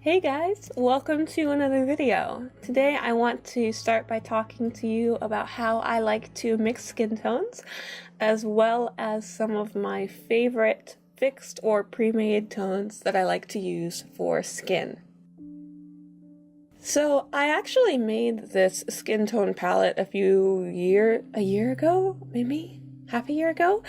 Hey guys, welcome to another video. Today I want to start by talking to you about how I like to mix skin tones, as well as some of my favorite fixed or pre-made tones that I like to use for skin. So I actually made this skin tone palette a year ago, maybe? Half a year ago,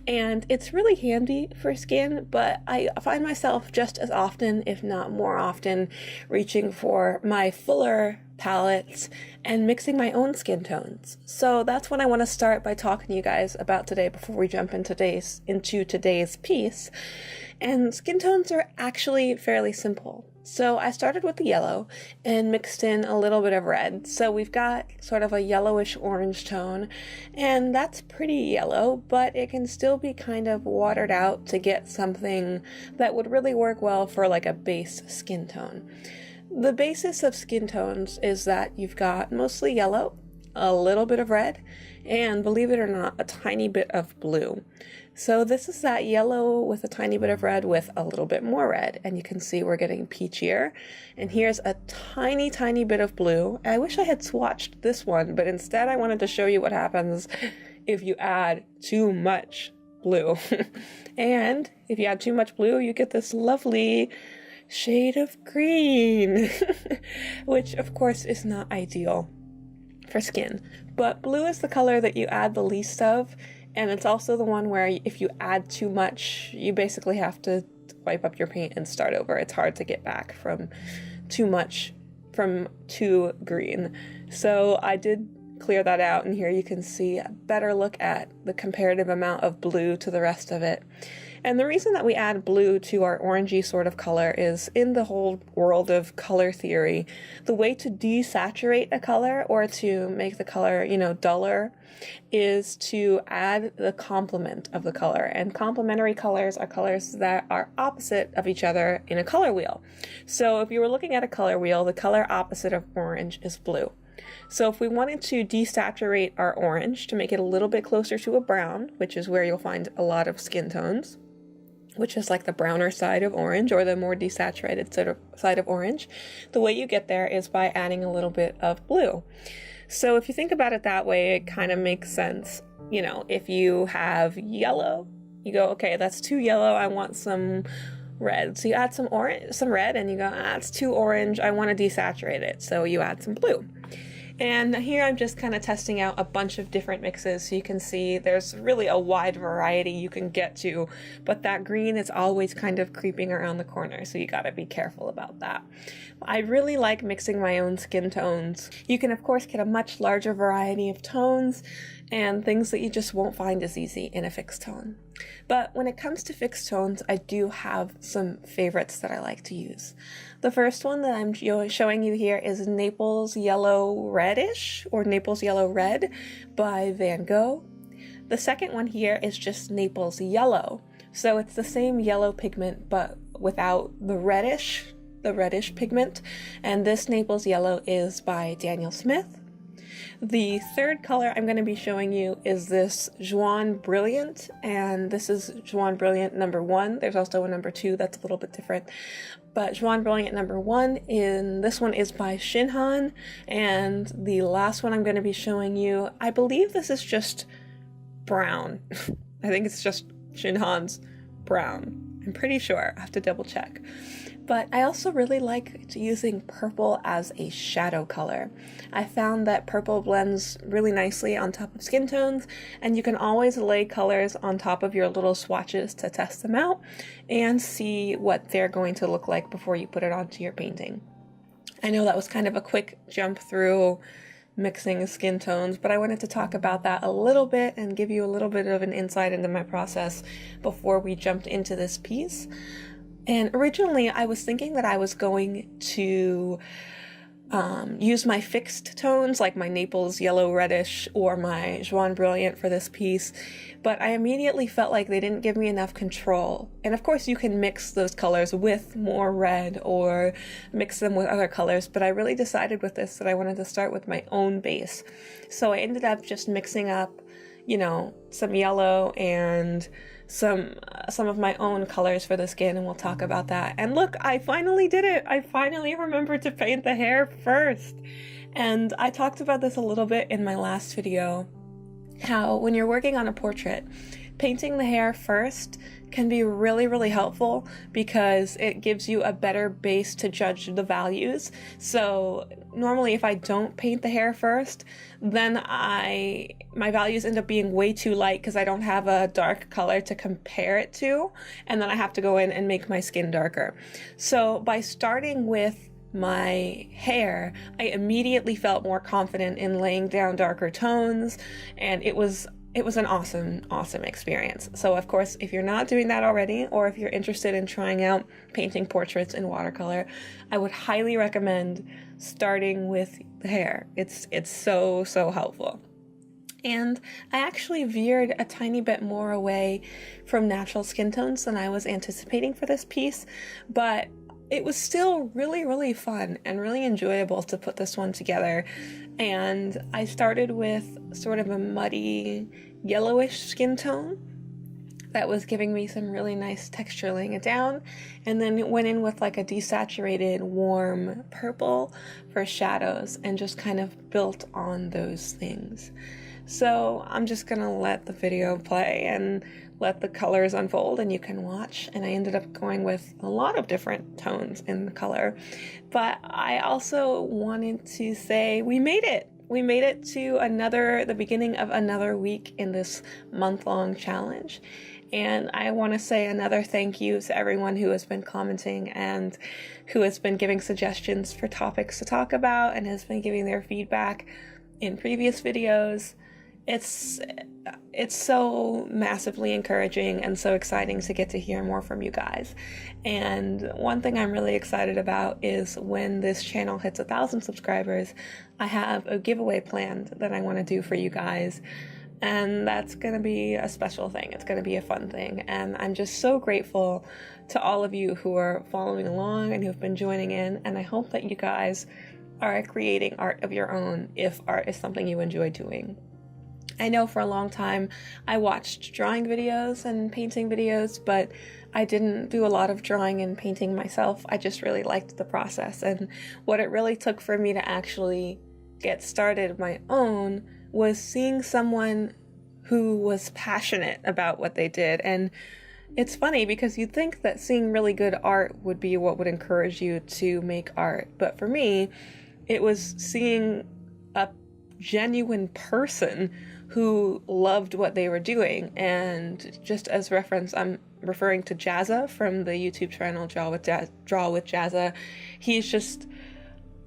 and it's really handy for skin, but I find myself just as often, if not more often, reaching for my fuller palettes and mixing my own skin tones. So that's what I want to start by talking to you guys about today before we jump into today's piece. And skin tones are actually fairly simple. So I started with the yellow and mixed in a little bit of red. So we've got sort of a yellowish orange tone, and that's pretty yellow, but it can still be kind of watered out to get something that would really work well for like a base skin tone. The basis of skin tones is that you've got mostly yellow, a little bit of red, and believe it or not, a tiny bit of blue. So this is that yellow with a tiny bit of red with a little bit more red, and you can see we're getting peachier. And here's a tiny bit of blue. I wish I had swatched this one, but instead I wanted to show you what happens if you add too much blue. And if you add too much blue, you get this lovely shade of green, which of course is not ideal for skin. But blue is the color that you add the least of, and it's also the one where if you add too much, you basically have to wipe up your paint and start over. It's hard to get back from too green. So I did clear that out, and here you can see a better look at the comparative amount of blue to the rest of it. And the reason that we add blue to our orangey sort of color is, in the whole world of color theory, the way to desaturate a color or to make the color, duller, is to add the complement of the color. And complementary colors are colors that are opposite of each other in a color wheel. So if you were looking at a color wheel, the color opposite of orange is blue. So if we wanted to desaturate our orange to make it a little bit closer to a brown, which is where you'll find a lot of skin tones, which is like the browner side of orange or the more desaturated side of orange, the way you get there is by adding a little bit of blue. So if you think about it that way, it kind of makes sense. If you have yellow, you go, okay, that's too yellow, I want some red. So you add some red, and you go, it's too orange, I want to desaturate it. So you add some blue. And here I'm just kind of testing out a bunch of different mixes, so you can see there's really a wide variety you can get to, but that green is always kind of creeping around the corner, so you gotta be careful about that. I really like mixing my own skin tones. You can of course get a much larger variety of tones and things that you just won't find as easy in a fixed tone. But when it comes to fixed tones, I do have some favorites that I like to use. The first one that I'm showing you here is Naples Yellow Reddish, or Naples Yellow Red by Van Gogh. The second one here is just Naples Yellow. So it's the same yellow pigment, but without the reddish pigment. And this Naples Yellow is by Daniel Smith. The third color I'm going to be showing you is this Juan Brilliant, and this is Juan Brilliant number 1. There's also a number 2 that's a little bit different, but Juan Brilliant number 1 this one is by Shinhan, and the last one I'm going to be showing you, I believe this is just brown. I think it's just Shinhan's brown. I'm pretty sure. I have to double check. But I also really like using purple as a shadow color. I found that purple blends really nicely on top of skin tones, and you can always lay colors on top of your little swatches to test them out and see what they're going to look like before you put it onto your painting. I know that was kind of a quick jump through mixing skin tones, but I wanted to talk about that a little bit and give you a little bit of an insight into my process before we jumped into this piece. And originally I was thinking that I was going to use my fixed tones, like my Naples Yellow Reddish or my Juan Brilliant for this piece, but I immediately felt like they didn't give me enough control. And of course you can mix those colors with more red or mix them with other colors, but I really decided with this that I wanted to start with my own base. So I ended up just mixing up, some yellow and some of my own colors for the skin, and we'll talk about that. And look, I finally did it. I finally remembered to paint the hair first. And I talked about this a little bit in my last video, how when you're working on a portrait, painting the hair first can be really, really helpful because it gives you a better base to judge the values. So normally if I don't paint the hair first, then my values end up being way too light because I don't have a dark color to compare it to, and then I have to go in and make my skin darker. So by starting with my hair, I immediately felt more confident in laying down darker tones, and it was an awesome experience. So of course, if you're not doing that already, or if you're interested in trying out painting portraits in watercolor, I would highly recommend starting with the hair. It's so helpful. And I actually veered a tiny bit more away from natural skin tones than I was anticipating for this piece, but it was still really, really fun and really enjoyable to put this one together. And I started with sort of a muddy yellowish skin tone that was giving me some really nice texture laying it down, and then it went in with like a desaturated warm purple for shadows and just kind of built on those things. So I'm just gonna let the video play and let the colors unfold and you can watch. And I ended up going with a lot of different tones in the color. But I also wanted to say we made it. We made it to the beginning of another week in this month-long challenge. And I want to say another thank you to everyone who has been commenting and who has been giving suggestions for topics to talk about and has been giving their feedback in previous videos. It's so massively encouraging and so exciting to get to hear more from you guys. And one thing I'm really excited about is when this channel hits 1,000 subscribers, I have a giveaway planned that I want to do for you guys. And that's going to be a special thing. It's going to be a fun thing. And I'm just so grateful to all of you who are following along and who've been joining in. And I hope that you guys are creating art of your own if art is something you enjoy doing. I know for a long time I watched drawing videos and painting videos, but I didn't do a lot of drawing and painting myself. I just really liked the process. And what it really took for me to actually get started my own was seeing someone who was passionate about what they did. And it's funny because you'd think that seeing really good art would be what would encourage you to make art. But for me, it was seeing a genuine person who loved what they were doing. And just as reference, I'm referring to Jazza from the YouTube channel Draw with Jazza. He's just,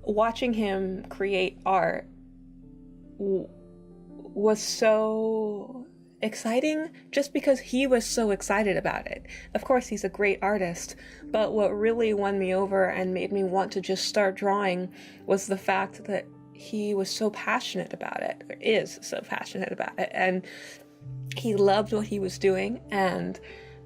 watching him create art was so exciting just because he was so excited about it. Of course, he's a great artist, but what really won me over and made me want to just start drawing was the fact that he was so passionate about it, or is so passionate about it, and he loved what he was doing, and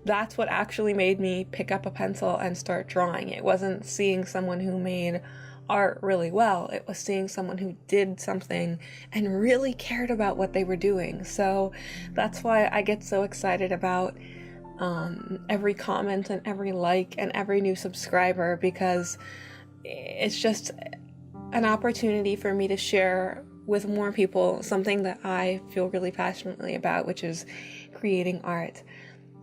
that's what actually made me pick up a pencil and start drawing. It wasn't seeing someone who made art really well, it was seeing someone who did something and really cared about what they were doing. So that's why I get so excited about every comment and every like and every new subscriber, because it's just an opportunity for me to share with more people something that I feel really passionately about, which is creating art.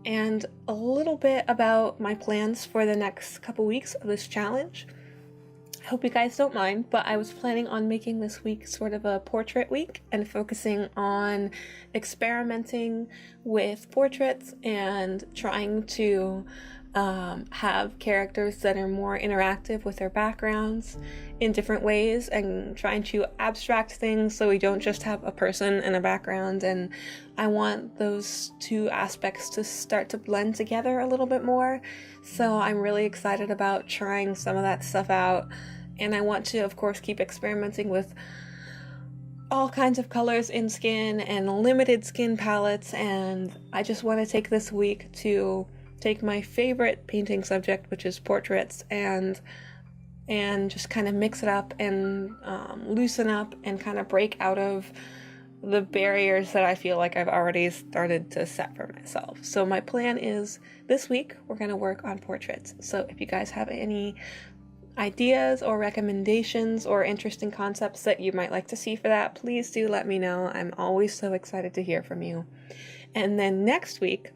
And a little bit about my plans for the next couple weeks of this challenge. I hope you guys don't mind, but I was planning on making this week sort of a portrait week and focusing on experimenting with portraits and trying to have characters that are more interactive with their backgrounds in different ways, and trying to abstract things so we don't just have a person in a background. And I want those two aspects to start to blend together a little bit more. So I'm really excited about trying some of that stuff out. And I want to, of course, keep experimenting with all kinds of colors in skin and limited skin palettes. And I just want to take this week to take my favorite painting subject, which is portraits, and just kind of mix it up and loosen up and kind of break out of the barriers that I feel like I've already started to set for myself. So my plan is this week we're going to work on portraits. So if you guys have any ideas or recommendations or interesting concepts that you might like to see for that, please do let me know. I'm always so excited to hear from you. And then next week,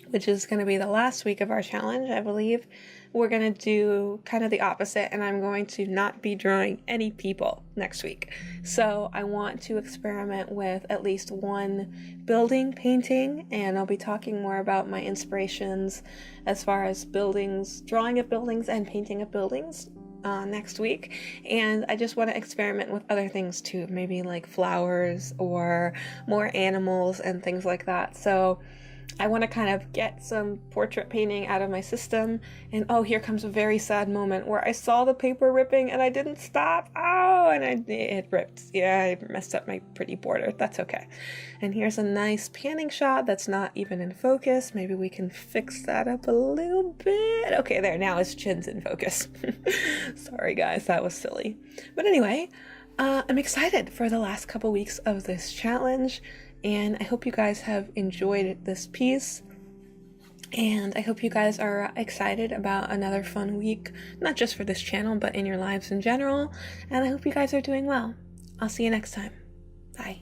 which is going to be the last week of our challenge, I believe, we're going to do kind of the opposite, and I'm going to not be drawing any people next week. So I want to experiment with at least one building painting, and I'll be talking more about my inspirations as far as buildings, drawing of buildings and painting of buildings next week. And I just want to experiment with other things too, maybe like flowers or more animals and things like that. So I want to kind of get some portrait painting out of my system. And oh, here comes a very sad moment where I saw the paper ripping and I didn't stop. Oh, and it ripped. Yeah, I messed up my pretty border. That's okay. And here's a nice panning shot that's not even in focus. Maybe we can fix that up a little bit. Okay, there, now his chin's in focus. Sorry guys, that was silly. But anyway, I'm excited for the last couple weeks of this challenge. And I hope you guys have enjoyed this piece. And I hope you guys are excited about another fun week, not just for this channel, but in your lives in general. And I hope you guys are doing well. I'll see you next time. Bye.